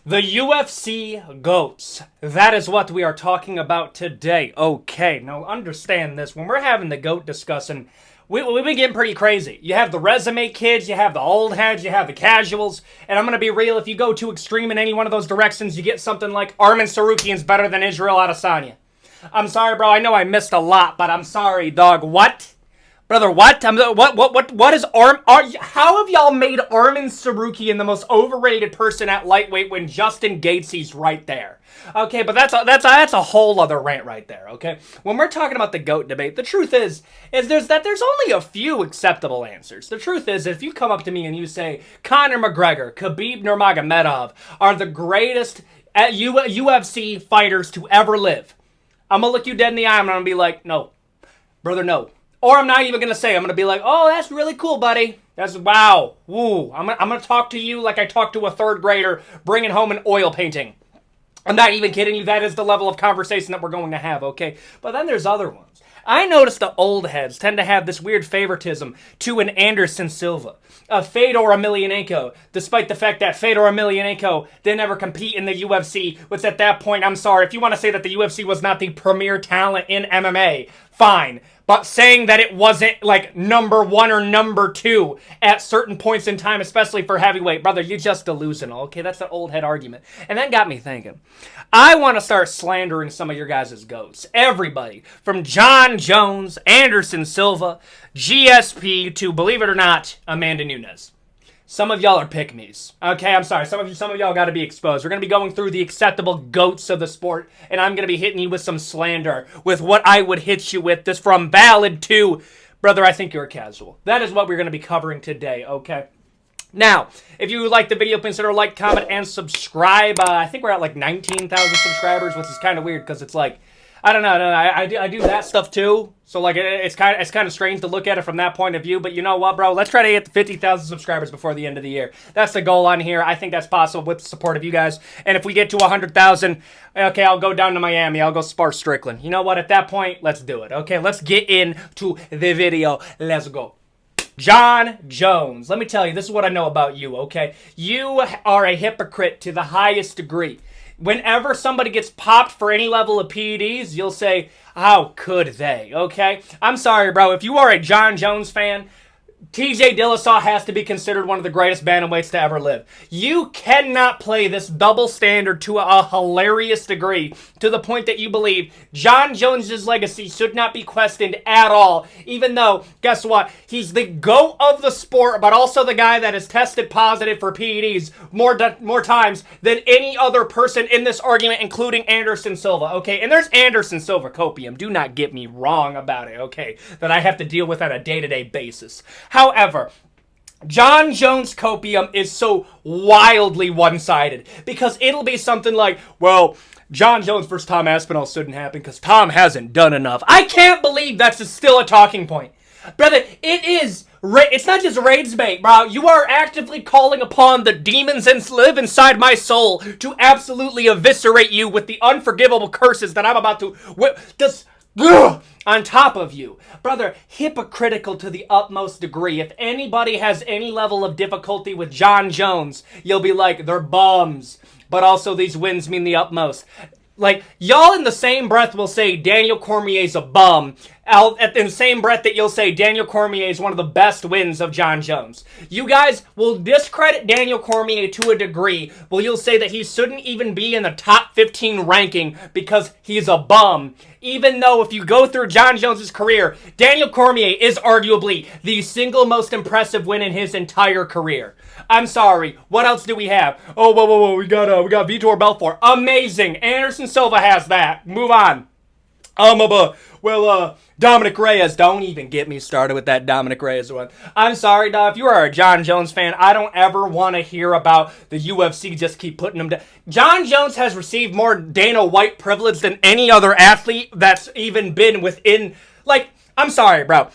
The UFC GOATs. That is what we are talking about today. Okay, now understand this. When we're having the GOAT discussion, we've been getting pretty crazy. You have the resume kids, you have the old heads, you have the casuals, and I'm going to be real, if you go too extreme in any one of those directions, you get something like Arman Sarukian's better than Israel Adesanya. I'm sorry, bro, I know I missed a lot, but I'm sorry, dog. What? Brother, what? What is how have y'all made Arman Sarukian the most overrated person at lightweight when Justin Gaethje's right there? Okay, but that's a whole other rant right there, okay? When we're talking about the GOAT debate, the truth is there's only a few acceptable answers. The truth is, if you come up to me and you say, Conor McGregor, Khabib Nurmagomedov are the greatest UFC fighters to ever live, I'm gonna look you dead in the eye and I'm gonna be like, no, brother, no. Or I'm not even going to say, I'm going to be like, oh, that's really cool, buddy. That's, wow. Woo. I'm going to talk to you like I talk to a third grader bringing home an oil painting. I'm not even kidding you. That is the level of conversation that we're going to have, okay? But then there's other ones. I notice the old heads tend to have this weird favoritism to an Anderson Silva, a Fedor Emelianenko, despite the fact that Fedor Emelianenko didn't ever compete in the UFC, which at that point, I'm sorry, if you want to say that the UFC was not the premier talent in MMA, fine. But saying that it wasn't like number one or number two at certain points in time, especially for heavyweight, brother, you're just delusional. Okay, that's an old head argument. And that got me thinking. I want to start slandering some of your guys' GOATs. Everybody, from Jon Jones, Anderson Silva, GSP to, believe it or not, Amanda Nunes. Some of y'all are pick-me's. Okay, I'm sorry. Some of y'all got to be exposed. We're going to be going through the acceptable GOATs of the sport, and I'm going to be hitting you with some slander, with what I would hit you with. This from valid to, brother, I think you're a casual. That is what we're going to be covering today, okay? Now, if you like the video, consider like, comment, and subscribe. I think we're at like 19,000 subscribers, which is kind of weird because it's like, I don't know. I do that stuff too. So like it's kind of strange to look at it from that point of view. But you know what, bro? Let's try to get 50,000 subscribers before the end of the year. That's the goal on here. I think that's possible with the support of you guys. And if we get to 100,000, okay, I'll go down to Miami. I'll go spar Strickland. You know what? At that point, let's do it. Okay, let's get into the video. Let's go. Jon Jones. Let me tell you, this is what I know about you, okay? You are a hypocrite to the highest degree. Whenever somebody gets popped for any level of PEDs, you'll say, how could they, okay? I'm sorry, bro. If you are a Jon Jones fan, TJ Dillashaw has to be considered one of the greatest bantamweights to ever live. You cannot play this double standard to a hilarious degree to the point that you believe Jon Jones' legacy should not be questioned at all, even though, guess what? He's the GOAT of the sport, but also the guy that has tested positive for PEDs more times than any other person in this argument, including Anderson Silva, okay? And there's Anderson Silva copium. Do not get me wrong about it, okay? That I have to deal with on a day-to-day basis. However, Jon Jones copium is so wildly one-sided because it'll be something like, well, Jon Jones versus Tom Aspinall shouldn't happen because Tom hasn't done enough. I can't believe that's still a talking point. Brother, it is. It's not just rage bait, bro. You are actively calling upon the demons that live inside my soul to absolutely eviscerate you with the unforgivable curses that I'm about to just on top of you. Brother, hypocritical to the utmost degree. If anybody has any level of difficulty with Jon Jones, you'll be like, they're bums. But also these wins mean the utmost. Like, y'all in the same breath will say Daniel Cormier's a bum. In the same breath that you'll say Daniel Cormier is one of the best wins of Jon Jones. You guys will discredit Daniel Cormier to a degree. Well, you'll say that he shouldn't even be in the top 15 ranking because he's a bum. Even though if you go through Jon Jones' career, Daniel Cormier is arguably the single most impressive win in his entire career. I'm sorry. What else do we have? Oh, whoa. We got Vitor Belfort. Amazing. Anderson Silva has that. Move on. Dominic Reyes. Don't even get me started with that Dominic Reyes one. I'm sorry, dog. If you are a Jon Jones fan, I don't ever want to hear about the UFC just keep putting him down. Jon Jones has received more Dana White privilege than any other athlete that's even been within, like, I'm sorry, bro.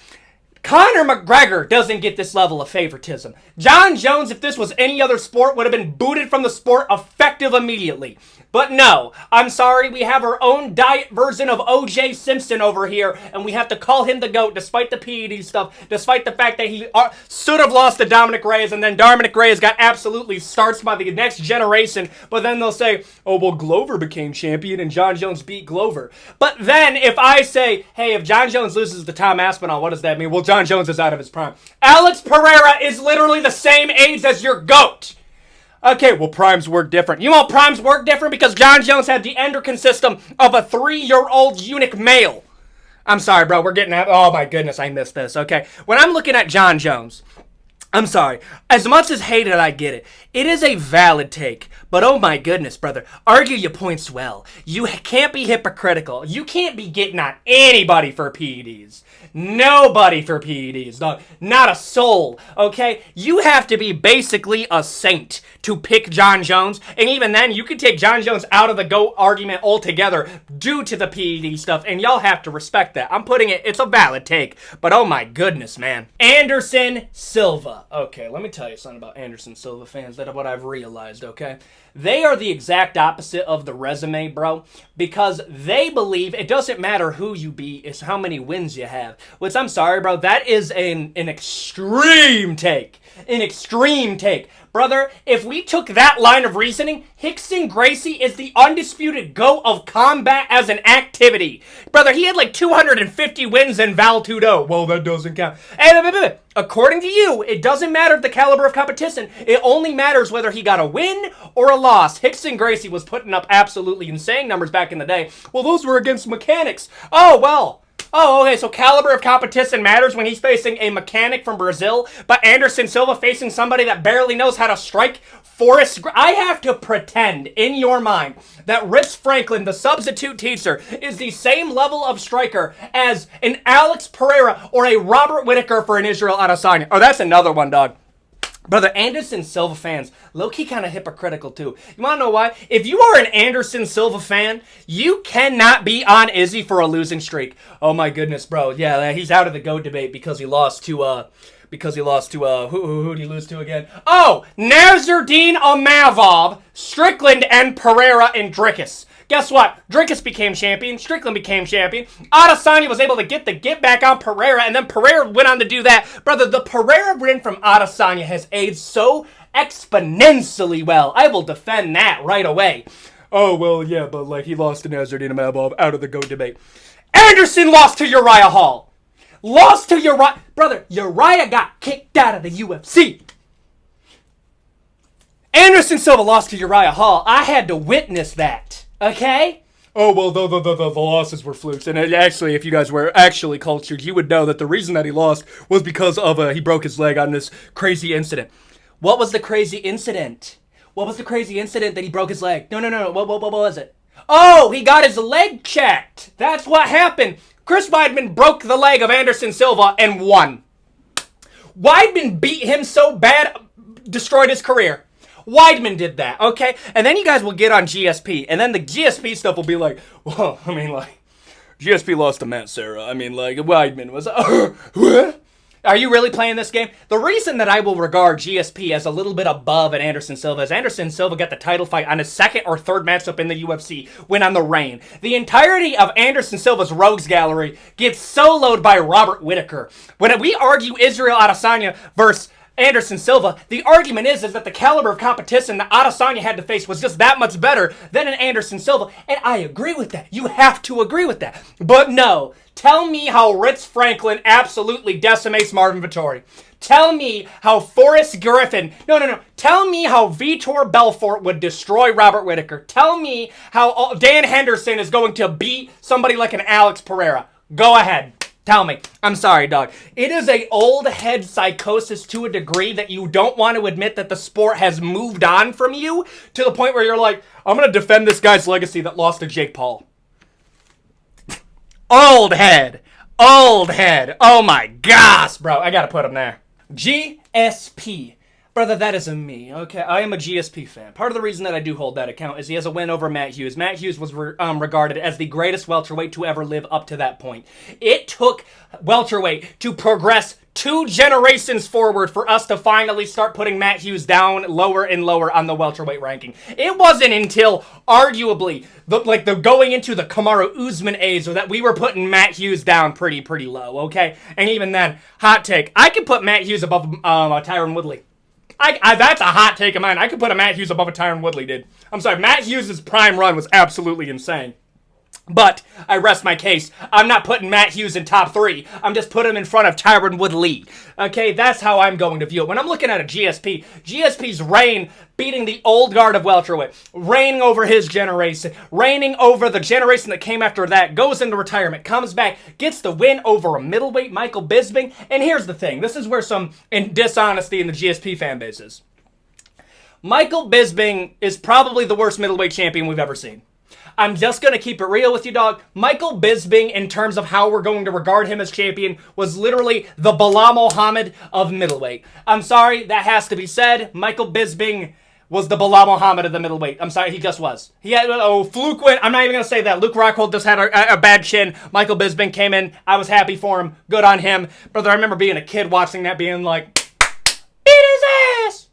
Conor McGregor doesn't get this level of favoritism. Jon Jones, if this was any other sport, would have been booted from the sport effective immediately. But no, I'm sorry, we have our own diet version of O.J. Simpson over here, and we have to call him the GOAT despite the PED stuff, despite the fact that he should have lost to Dominic Reyes, and then Dominic Reyes got absolutely starched by the next generation, but then they'll say, oh, well, Glover became champion and Jon Jones beat Glover. But then if I say, hey, if Jon Jones loses to Tom Aspinall, what does that mean? Well, Jon Jones is out of his prime. Alex Pereira is literally the same age as your GOAT. Okay, well, primes work different. You know primes work different? Because Jon Jones had the endocrine system of a 3-year-old eunuch male. I'm sorry, bro. We're getting at... Oh, my goodness. I missed this. Okay. When I'm looking at Jon Jones, I'm sorry. As much as hated I get it, it is a valid take. But oh, my goodness, brother. Argue your points well. You can't be hypocritical. You can't be getting on anybody for PEDs. Nobody for PEDs, dog. Not a soul, okay? You have to be basically a saint to pick Jon Jones. And even then, you could take Jon Jones out of the GOAT argument altogether due to the PED stuff. And y'all have to respect that. I'm putting it, it's a valid take. But oh my goodness, man. Anderson Silva. Okay, let me tell you something about Anderson Silva fans. That's what I've realized, okay? They are the exact opposite of the resume, bro. Because they believe it doesn't matter who you beat, it's how many wins you have. Which, I'm sorry, bro, that is an extreme take. An extreme take. Brother, if we took that line of reasoning, Rickson Gracie is the undisputed GOAT of combat as an activity. Brother, he had like 250 wins in Val Tudo. Well, that doesn't count. And according to you, it doesn't matter the caliber of competition. It only matters whether he got a win or a loss. Rickson Gracie was putting up absolutely insane numbers back in the day. Well, those were against mechanics. Oh, well. Oh, okay, so caliber of competition matters when he's facing a mechanic from Brazil, but Anderson Silva facing somebody that barely knows how to strike I have to pretend in your mind that Rich Franklin, the substitute teacher, is the same level of striker as an Alex Pereira or a Robert Whittaker for an Israel Adesanya. Oh, that's another one, dog. Brother, Anderson Silva fans, low-key kind of hypocritical, too. You want to know why? If you are an Anderson Silva fan, you cannot be on Izzy for a losing streak. Oh, my goodness, bro. Yeah, he's out of the GOAT debate because he lost to, who did he lose to again? Oh, Nasruddin Imavov, Strickland, and Pereira and Dricus. Guess what? Dricus became champion. Strickland became champion. Adesanya was able to get the get back on Pereira, and then Pereira went on to do that. Brother, the Pereira win from Adesanya has aged so exponentially well. I will defend that right away. Oh, well, yeah, but like he lost to Nasruddin Imavov out of the GOAT debate. Anderson lost to Uriah Hall. Lost to Uriah. Brother, Uriah got kicked out of the UFC. Anderson Silva lost to Uriah Hall. I had to witness that. Okay? Oh, well, the losses were flukes. And actually, if you guys were actually cultured, you would know that the reason that he lost was because of he broke his leg on this crazy incident. What was the crazy incident? What was the crazy incident that he broke his leg? No. What was it? Oh, he got his leg checked. That's what happened. Chris Weidman broke the leg of Anderson Silva and won. Weidman beat him so bad, destroyed his career. Weidman did that, okay? And then you guys will get on GSP, and then the GSP stuff will be like, well, I mean, like, GSP lost to Matt Serra. I mean, like, Weidman was, what? Are you really playing this game? The reason that I will regard GSP as a little bit above an Anderson Silva is Anderson Silva got the title fight on his second or third matchup in the UFC, went on the reign. The entirety of Anderson Silva's rogues gallery gets soloed by Robert Whittaker. When we argue Israel Adesanya versus Anderson Silva, the argument is that the caliber of competition that Adesanya had to face was just that much better than an Anderson Silva. And I agree with that. You have to agree with that. But no, tell me how Rich Franklin absolutely decimates Marvin Vettori. Tell me how Forrest Griffin, tell me how Vitor Belfort would destroy Robert Whittaker. Tell me how Dan Henderson is going to beat somebody like an Alex Pereira. Go ahead. Tell me. I'm sorry, dog. It is a old head psychosis to a degree that you don't want to admit that the sport has moved on from you to the point where you're like, I'm going to defend this guy's legacy that lost to Jake Paul. Old head. Oh my gosh, bro. I got to put him there. GSP. Brother, that isn't me, okay? I am a GSP fan. Part of the reason that I do hold that account is he has a win over Matt Hughes. Matt Hughes was regarded as the greatest welterweight to ever live up to that point. It took welterweight to progress 2 generations forward for us to finally start putting Matt Hughes down lower and lower on the welterweight ranking. It wasn't until arguably the going into the Kamaru Usman age that we were putting Matt Hughes down pretty low, okay? And even then, hot take, I could put Matt Hughes above Tyron Woodley. That's a hot take of mine. I could put a Matt Hughes above a Tyron Woodley, dude. I'm sorry, Matt Hughes' prime run was absolutely insane. But I rest my case. I'm not putting Matt Hughes in top 3. I'm just putting him in front of Tyron Woodley. Okay, that's how I'm going to view it. When I'm looking at a GSP's reign, beating the old guard of welterweight, reigning over his generation, reigning over the generation that came after that, goes into retirement, comes back, gets the win over a middleweight, Michael Bisping. And here's the thing. This is where some dishonesty in the GSP fan base is. Michael Bisping is probably the worst middleweight champion we've ever seen. I'm just going to keep it real with you, dog. Michael Bisping, in terms of how we're going to regard him as champion, was literally the Bilal Muhammad of middleweight. I'm sorry, that has to be said. Michael Bisping was the Bilal Muhammad of the middleweight. I'm sorry, he just was. He had, fluke win. I'm not even going to say that. Luke Rockhold just had a bad chin. Michael Bisping came in. I was happy for him. Good on him. Brother, I remember being a kid watching that, being like, beat his ass!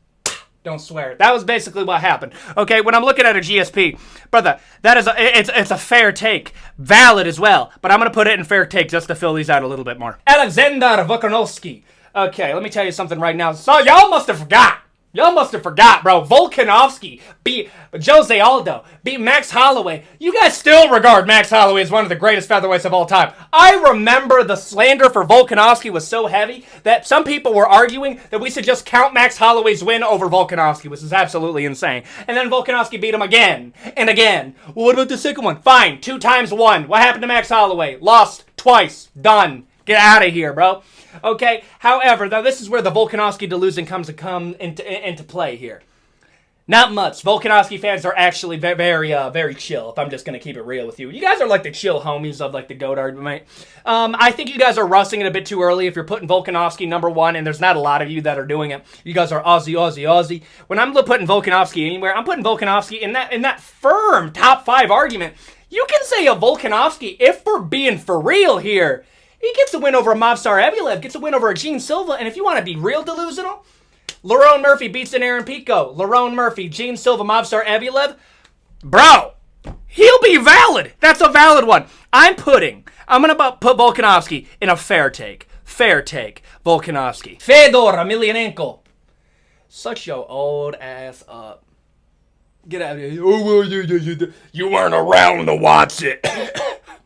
Don't swear. That was basically what happened. Okay, when I'm looking at a GSP, brother, that is it's a fair take. Valid as well. But I'm going to put it in fair take just to fill these out a little bit more. Alexander Volkanovski. Okay, let me tell you something right now. So y'all must have forgot. Y'all must have forgot, bro. Volkanovski beat Jose Aldo, beat Max Holloway. You guys still regard Max Holloway as one of the greatest featherweights of all time. I remember the slander for Volkanovski was so heavy that some people were arguing that we should just count Max Holloway's win over Volkanovski, which is absolutely insane. And then Volkanovski beat him again and again. Well, what about the second one? Fine, 2 times 1. What happened to Max Holloway? Lost twice. Done. Get out of here, bro. Okay, however, now this is where the Volkanovski delusion comes into play here. Not much. Volkanovski fans are actually very chill, if I'm just going to keep it real with you. You guys are like the chill homies of like the GOAT argument. I think you guys are rushing it a bit too early if you're putting Volkanovski number 1, and there's not a lot of you that are doing it. You guys are Aussie. When I'm putting Volkanovski anywhere, I'm putting Volkanovski in that firm top 5 argument. You can say a Volkanovski, if we're being for real here, he gets a win over a Movsar Evloev, gets a win over a Gene Silva, and if you want to be real delusional, Lerone Murphy beats an Aaron Pico. Lerone Murphy, Gene Silva, Movsar Evloev. Bro, he'll be valid. That's a valid one. I'm going to put Volkanovski in a fair take. Fair take, Volkanovski. Fedor Emelianenko. Shut your old ass up. Get out of here. Oh, well, you weren't around to watch it.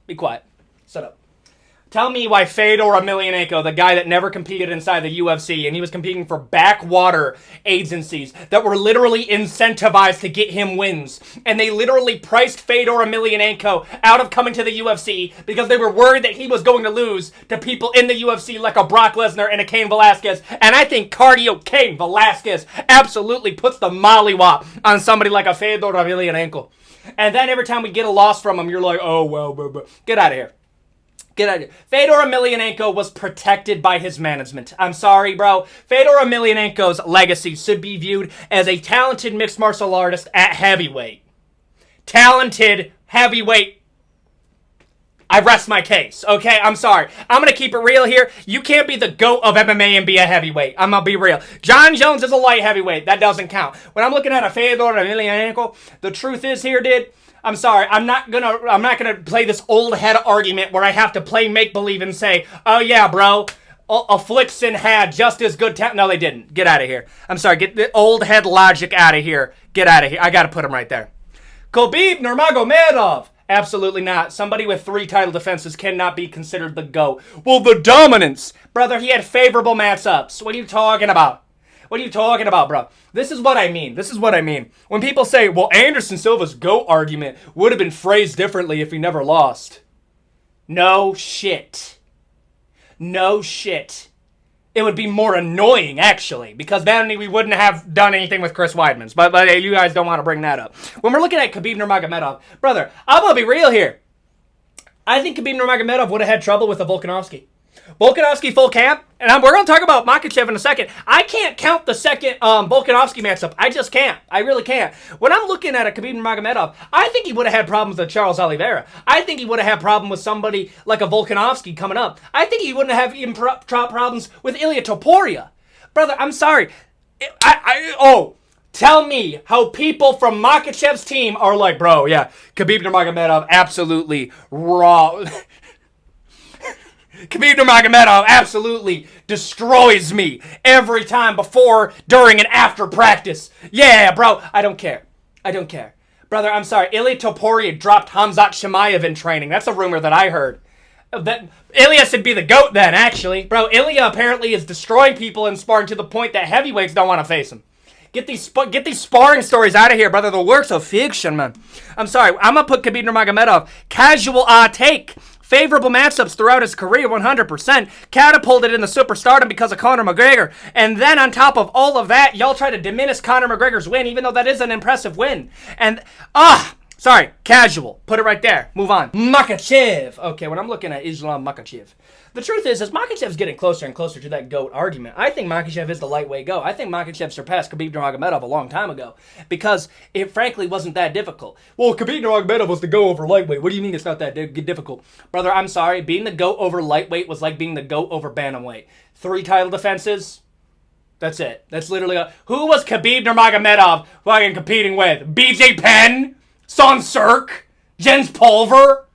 Be quiet. Shut up. Tell me why Fedor Emelianenko, the guy that never competed inside the UFC, and he was competing for backwater agencies that were literally incentivized to get him wins. And they literally priced Fedor Emelianenko out of coming to the UFC because they were worried that he was going to lose to people in the UFC like a Brock Lesnar and a Cain Velasquez. And I think Cardio Cain Velasquez absolutely puts the mollywop on somebody like a Fedor Emelianenko. And then every time we get a loss from him, you're like, oh, well, get out of here. Get out of here. Fedor Emelianenko was protected by his management. I'm sorry, bro. Fedor Emelianenko's legacy should be viewed as a talented mixed martial artist at heavyweight. Talented heavyweight. I rest my case, okay? I'm sorry. I'm going to keep it real here. You can't be the GOAT of MMA and be a heavyweight. I'm going to be real. Jon Jones is a light heavyweight. That doesn't count. When I'm looking at a Fedor Emelianenko, the truth is here, dude, I'm sorry, I'm not gonna play this old head argument where I have to play make-believe and say, oh yeah, bro, Affliction had just as good talent. No, they didn't. Get out of here. I'm sorry, get the old head logic out of here. Get out of here. I gotta put him right there. Khabib Nurmagomedov. Absolutely not. Somebody with 3 title defenses cannot be considered the GOAT. Well, the dominance. Brother, he had favorable matchups. What are you talking about? What are you talking about, bro? This is what I mean. When people say, well, Anderson Silva's GOAT argument would have been phrased differently if he never lost. No shit. It would be more annoying, actually, because then we wouldn't have done anything with Chris Weidman's. But you guys don't want to bring that up. When we're looking at Khabib Nurmagomedov, brother, I'm going to be real here. I think Khabib Nurmagomedov would have had trouble with a Volkanovski. Volkanovski full camp, and we're going to talk about Makhachev in a second. I can't count the second Volkanovski matchup. I just can't. I really can't. When I'm looking at a Khabib Nurmagomedov, I think he would have had problems with Charles Oliveira. I think he would have had problems with somebody like a Volkanovski coming up. I think he wouldn't have even problems with Ilia Topuria. Brother, I'm sorry. Tell me how people from Makhachev's team are like, bro, yeah, Khabib Nurmagomedov absolutely raw. Khabib Nurmagomedov absolutely destroys me every time before, during, and after practice. Yeah, bro, I don't care. Brother, I'm sorry. Ilia Topuria dropped Khamzat Chimaev in training. That's a rumor that I heard. That Ilia should be the GOAT then, actually. Bro, Ilia apparently is destroying people in sparring to the point that heavyweights don't want to face him. Get these sparring stories out of here, brother. The works of fiction, man. I'm sorry. I'm going to put Khabib Nurmagomedov. Casual take. Favorable matchups throughout his career, 100%. Catapulted in the superstardom because of Conor McGregor. And then on top of all of that, y'all try to diminish Conor McGregor's win, even though that is an impressive win. And, sorry, casual. Put it right there. Move on. Makhachev. Okay, when I'm looking at Islam Makhachev, the truth is Makhachev's getting closer and closer to that GOAT argument. I think Makhachev is the lightweight GOAT. I think Makhachev surpassed Khabib Nurmagomedov a long time ago because it frankly wasn't that difficult. Well, Khabib Nurmagomedov was the GOAT over lightweight. What do you mean it's not that difficult? Brother, I'm sorry. Being the GOAT over lightweight was like being the GOAT over bantamweight. 3 title defenses. That's it. That's literally who was Khabib Nurmagomedov fucking competing with? BJ Penn? Son Cirque? Jens Pulver?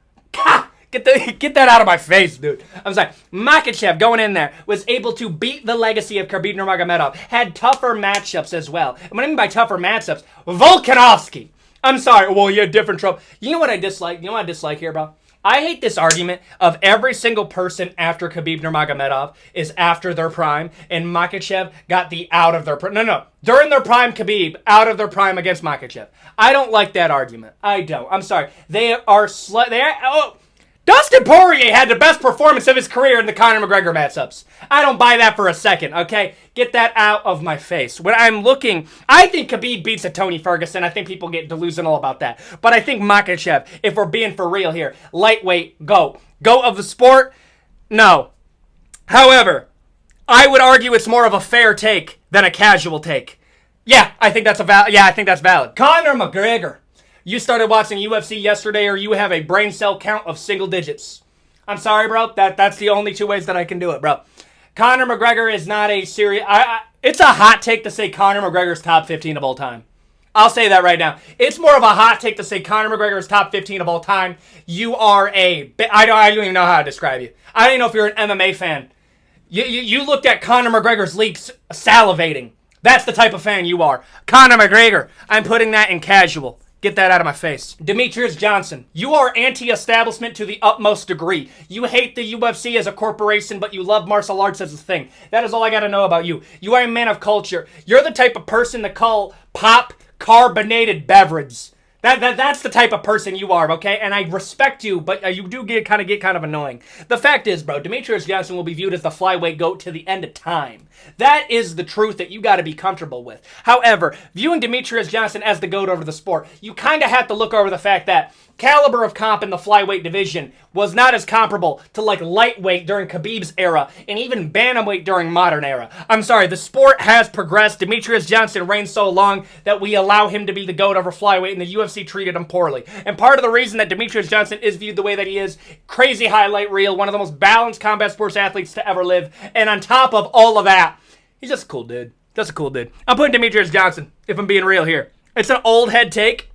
Get that out of my face, dude. I'm sorry. Makhachev going in there was able to beat the legacy of Khabib Nurmagomedov. Had tougher matchups as well. And what I mean by tougher matchups, Volkanovski. I'm sorry. Well, you had different trouble. You know what I dislike? You know what I dislike here, bro? I hate this argument of every single person after Khabib Nurmagomedov is after their prime, and Makhachev got the out of their prime. No. During their prime, Khabib, out of their prime against Makhachev. I don't like that argument. I don't. I'm sorry. Dustin Poirier had the best performance of his career in the Conor McGregor matchups. I don't buy that for a second, okay? Get that out of my face. When I'm looking, I think Khabib beats a Tony Ferguson. I think people get delusional about that. But I think Makhachev, if we're being for real here, lightweight, GOAT. GOAT of the sport? No. However, I would argue it's more of a fair take than a casual take. Yeah, I think that's valid. Conor McGregor. You started watching UFC yesterday, or you have a brain cell count of single digits. I'm sorry, bro. That's the only 2 ways that I can do it, bro. Conor McGregor is not a serious... It's a hot take to say Conor McGregor's top 15 of all time. I'll say that right now. It's more of a hot take to say Conor McGregor's top 15 of all time. You are I don't even know how to describe you. I don't even know if you're an MMA fan. You looked at Conor McGregor's leaks salivating. That's the type of fan you are. Conor McGregor. I'm putting that in casual. Get that out of my face. Demetrius Johnson, you are anti-establishment to the utmost degree. You hate the UFC as a corporation, but you love martial arts as a thing. That is all I gotta know about you. You are a man of culture. You're the type of person to call pop carbonated beverage. That's the type of person you are, okay? And I respect you, but you do get kind of annoying. The fact is, bro, Demetrius Johnson will be viewed as the flyweight GOAT to the end of time. That is the truth that you got to be comfortable with. However, viewing Demetrius Johnson as the GOAT over the sport, you kind of have to look over the fact that caliber of comp in the flyweight division was not as comparable to like lightweight during Khabib's era and even bantamweight during modern era. I'm sorry, the sport has progressed. Demetrius Johnson reigned so long that we allow him to be the GOAT over flyweight, and the UFC treated him poorly. And part of the reason that Demetrius Johnson is viewed the way that he is, crazy highlight reel, one of the most balanced combat sports athletes to ever live, and on top of all of that, he's just a cool dude. Just a cool dude. I'm putting Demetrius Johnson, if I'm being real here. It's an old head take,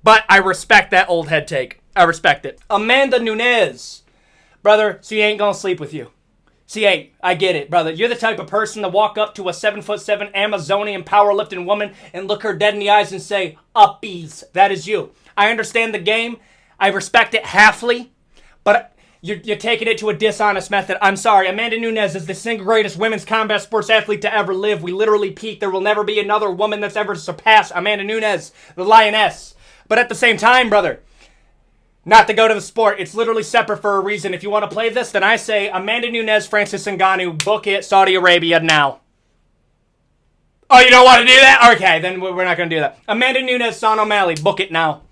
but I respect that old head take. I respect it. Amanda Nunes. Brother, she ain't gonna sleep with you. She ain't. I get it, brother. You're the type of person to walk up to a 7'7" Amazonian powerlifting woman and look her dead in the eyes and say, uppies. That is you. I understand the game. I respect it halfly, but you're taking it to a dishonest method. I'm sorry. Amanda Nunes is the single greatest women's combat sports athlete to ever live. We literally peaked. There will never be another woman that's ever surpassed Amanda Nunes, the lioness. But at the same time, brother, not to go to the sport. It's literally separate for a reason. If you want to play this, then I say Amanda Nunes, Francis Ngannou, book it, Saudi Arabia now. Oh, you don't want to do that? Okay, then we're not going to do that. Amanda Nunes, Sean O'Malley, book it now.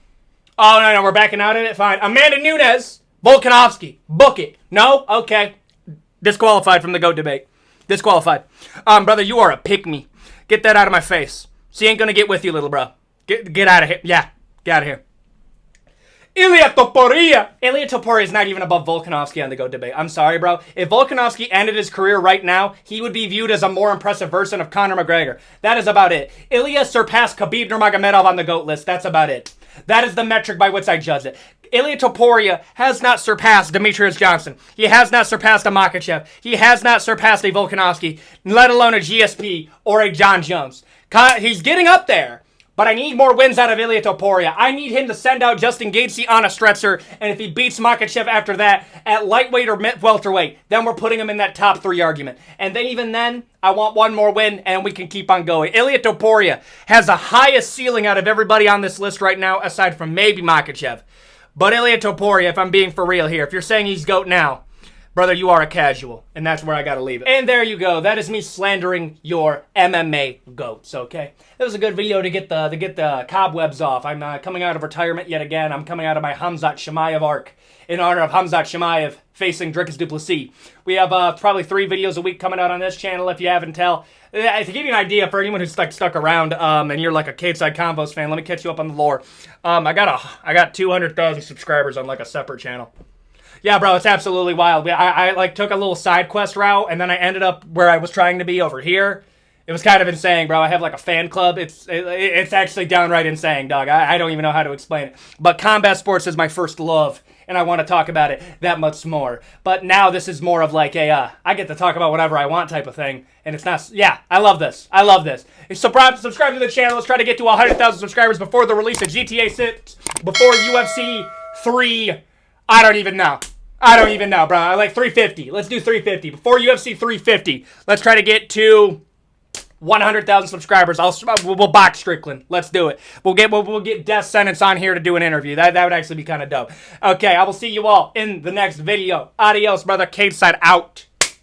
Oh, we're backing out of it? Fine. Amanda Nunes, Volkanovski, book it. No? Okay. Disqualified from the GOAT debate. Disqualified. Brother, you are a pick-me. Get that out of my face. She ain't gonna get with you, little bro. Get out of here. Yeah, get out of here. Ilia Topuria. Ilia Topuria is not even above Volkanovski on the GOAT debate. I'm sorry, bro. If Volkanovski ended his career right now, he would be viewed as a more impressive version of Conor McGregor. That is about it. Ilia surpassed Khabib Nurmagomedov on the GOAT list. That's about it. That is the metric by which I judge it. Ilia Topuria has not surpassed Demetrius Johnson. He has not surpassed a Makhachev. He has not surpassed a Volkanovski, let alone a GSP or a Jon Jones. He's getting up there. But I need more wins out of Ilia Topuria. I need him to send out Justin Gaethje on a stretcher, and if he beats Makhachev after that at lightweight or welterweight, then we're putting him in that top 3 argument. And then even then, I want one more win, and we can keep on going. Ilia Topuria has the highest ceiling out of everybody on this list right now, aside from maybe Makhachev. But Ilia Topuria, if I'm being for real here, if you're saying he's GOAT now, brother, you are a casual, and that's where I gotta leave it. And there you go. That is me slandering your MMA GOATs, okay? It was a good video to get the cobwebs off. I'm coming out of retirement yet again. I'm coming out of my Khamzat Chimaev arc in honor of Khamzat Chimaev facing Dricus du Plessis. We have probably 3 videos a week coming out on this channel if you haven't tell. To give you an idea, for anyone who's stuck around and you're like a Cage-Side Combos fan, let me catch you up on the lore. I got 200,000 subscribers on like a separate channel. Yeah, bro, it's absolutely wild. I like took a little side quest route, and then I ended up where I was trying to be over here. It was kind of insane, bro. I have like a fan club. It's actually downright insane, dog. I don't even know how to explain it. But combat sports is my first love, and I want to talk about it that much more. But now this is more of like a, I get to talk about whatever I want type of thing, and it's not, yeah, I love this. I love this. Subscribe to the channel. Let's try to get to 100,000 subscribers before the release of GTA 6, before UFC 3. I don't even know. Bro. I like 350. Let's do 350. Before UFC 350, let's try to get to 100,000 subscribers. We'll box Strickland. Let's do it. We'll get Death Sentence on here to do an interview. That would actually be kind of dope. Okay, I will see you all in the next video. Adios, brother. Cage-Side out.